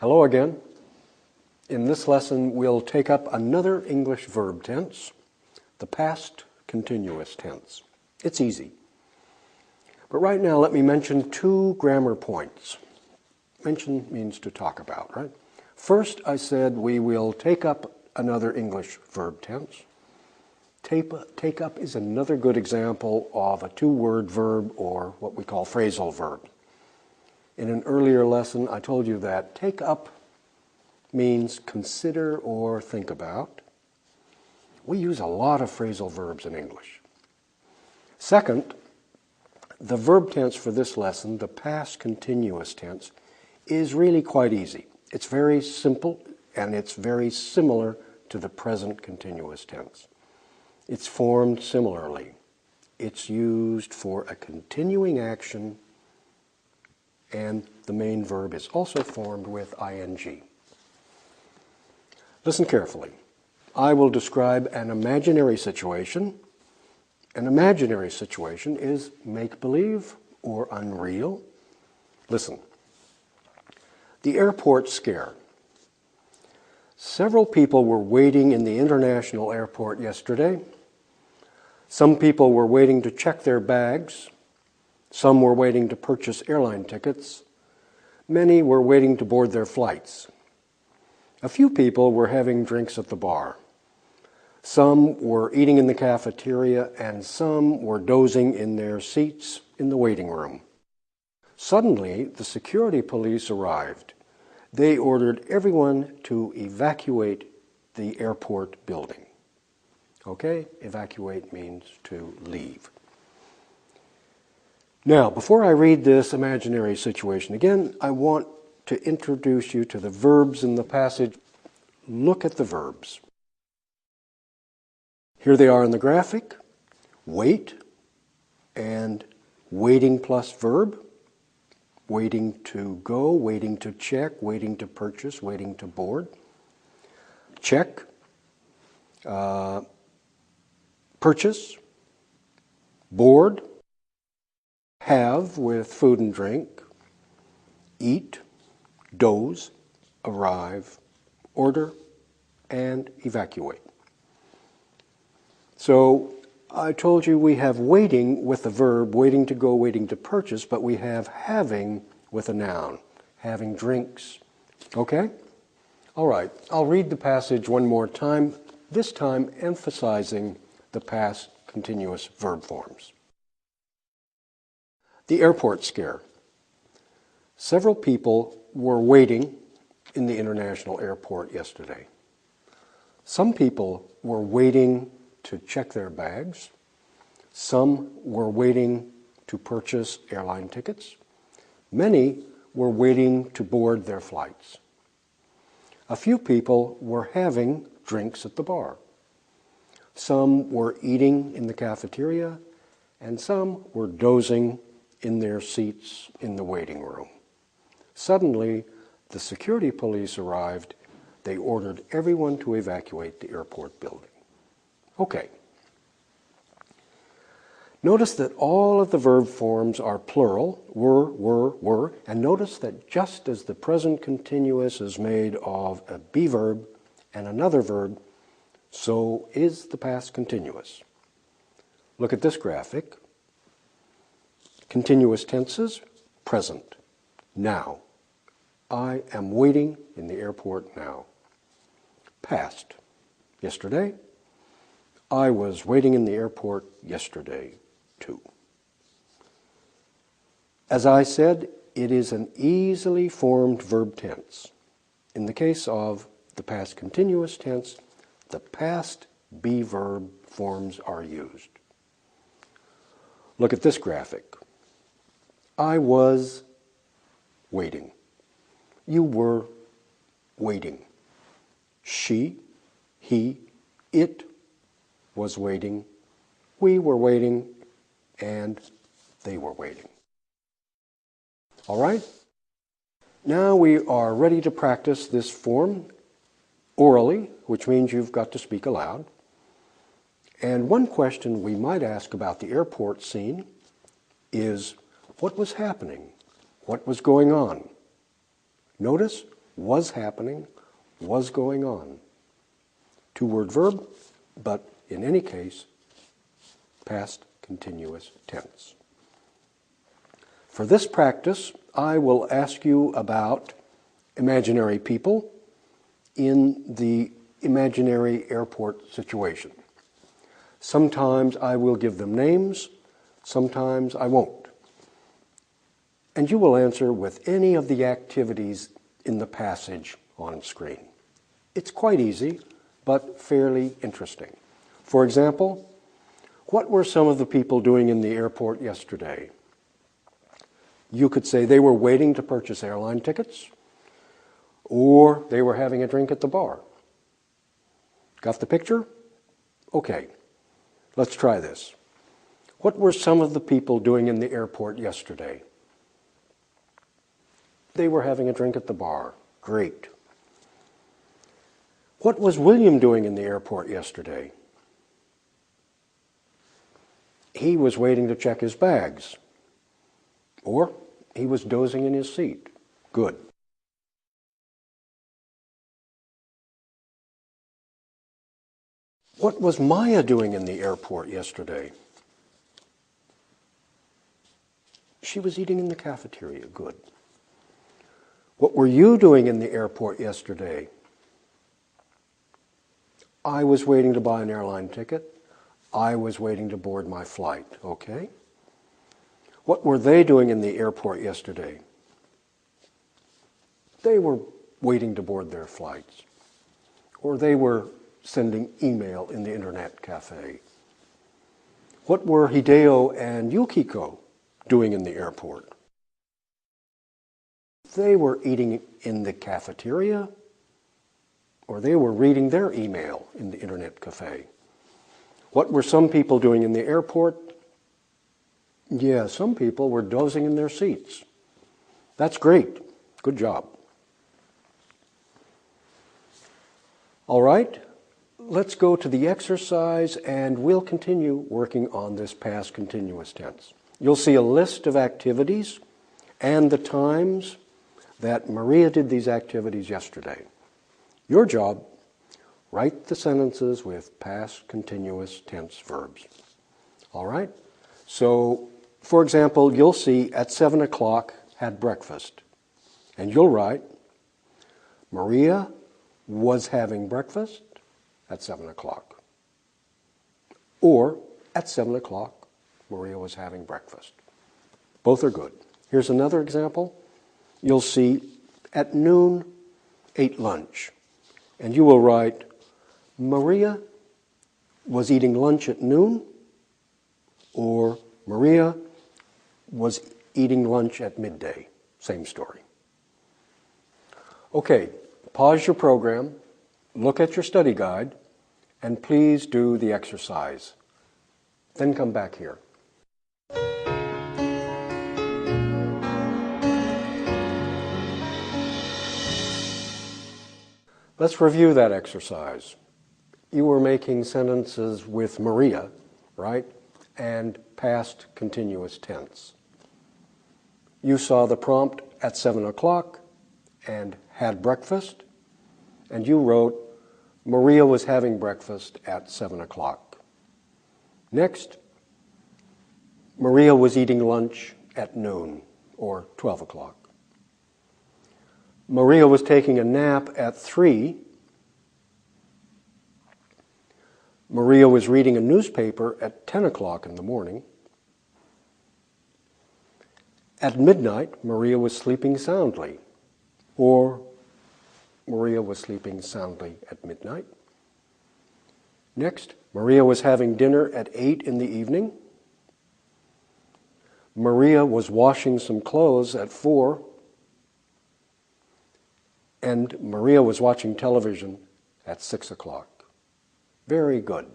Hello again. In this lesson, we'll take up another English verb tense, the past continuous tense. It's easy. But right now, let me mention two grammar points. Mention means to talk about, right? First, I said we will take up another English verb tense. Take up is another good example of a two-word verb, or what we call phrasal verb. In an earlier lesson, I told you that take up means consider or think about. We use a lot of phrasal verbs in English. Second, the verb tense for this lesson, the past continuous tense, is really quite easy. It's very simple and it's very similar to the present continuous tense. It's formed similarly. It's used for a continuing action, and the main verb is also formed with ing. Listen carefully. I will describe an imaginary situation. An imaginary situation is make-believe or unreal. Listen. The airport scare. Several people were waiting in the international airport yesterday. Some people were waiting to check their bags. Some were waiting to purchase airline tickets. Many were waiting to board their flights. A few people were having drinks at the bar. Some were eating in the cafeteria, and some were dozing in their seats in the waiting room. Suddenly, the security police arrived. They ordered everyone to evacuate the airport building. Okay? Evacuate means to leave. Now, before I read this imaginary situation again, I want to introduce you to the verbs in the passage. Look at the verbs. Here they are in the graphic. Wait and waiting plus verb. Waiting to go, waiting to check, waiting to purchase, waiting to board. Check. Purchase. Board. Have with food and drink, eat, doze, arrive, order, and evacuate. So I told you we have waiting with the verb, waiting to go, waiting to purchase, but we have having with a noun, having drinks. Okay? All right, I'll read the passage one more time, this time emphasizing the past continuous verb forms. The airport scare. Several people were waiting in the international airport yesterday. Some people were waiting to check their bags. Some were waiting to purchase airline tickets. Many were waiting to board their flights. A few people were having drinks at the bar. Some were eating in the cafeteria, and some were dozing in their seats in the waiting room. Suddenly, the security police arrived. They ordered everyone to evacuate the airport building. Okay. Notice that all of the verb forms are plural, were, and notice that just as the present continuous is made of a be verb and another verb, so is the past continuous. Look at this graphic. Continuous tenses, present, now. I am waiting in the airport now. Past, yesterday. I was waiting in the airport yesterday, too. As I said, it is an easily formed verb tense. In the case of the past continuous tense, the past be verb forms are used. Look at this graphic. I was waiting. You were waiting. She, he, it was waiting. We were waiting, and they were waiting. All right? Now we are ready to practice this form orally, which means you've got to speak aloud. And one question we might ask about the airport scene is, what was happening? What was going on? Notice was happening, was going on. Two-word verb, but in any case, past continuous tense. For this practice, I will ask you about imaginary people in the imaginary airport situation. Sometimes I will give them names, sometimes I won't. And you will answer with any of the activities in the passage on screen. It's quite easy, but fairly interesting. For example, what were some of the people doing in the airport yesterday? You could say they were waiting to purchase airline tickets, or they were having a drink at the bar. Got the picture? Okay, let's try this. What were some of the people doing in the airport yesterday? They were having a drink at the bar. Great. What was William doing in the airport yesterday? He was waiting to check his bags. Or he was dozing in his seat. Good. What was Maya doing in the airport yesterday? She was eating in the cafeteria. Good. What were you doing in the airport yesterday? I was waiting to buy an airline ticket. I was waiting to board my flight. Okay. What were they doing in the airport yesterday? They were waiting to board their flights. Or they were sending email in the internet cafe. What were Hideo and Yukiko doing in the airport? They were eating in the cafeteria, or they were reading their email in the internet cafe. What were some people doing in the airport? Yeah, some people were dozing in their seats. That's great. Good job. All right, let's go to the exercise and we'll continue working on this past continuous tense. You'll see a list of activities and the times that Maria did these activities yesterday. Your job, write the sentences with past continuous tense verbs. All right? So, for example, you'll see at 7 o'clock had breakfast. And you'll write, Maria was having breakfast at 7 o'clock. Or, at 7 o'clock, Maria was having breakfast. Both are good. Here's another example. You'll see at noon, ate lunch. And you will write, Maria was eating lunch at noon, or Maria was eating lunch at midday. Same story. Okay, pause your program, look at your study guide, and please do the exercise. Then come back here. Let's review that exercise. You were making sentences with Maria, right? And past continuous tense. You saw the prompt at 7 o'clock and had breakfast, and you wrote, Maria was having breakfast at 7 o'clock. Next, Maria was eating lunch at noon, or 12 o'clock. Maria was taking a nap at 3. Maria was reading a newspaper at 10 o'clock in the morning. At midnight, Maria was sleeping soundly, or Maria was sleeping soundly at midnight. Next, Maria was having dinner at 8 in the evening. Maria was washing some clothes at 4. And Maria was watching television at 6 o'clock. Very good.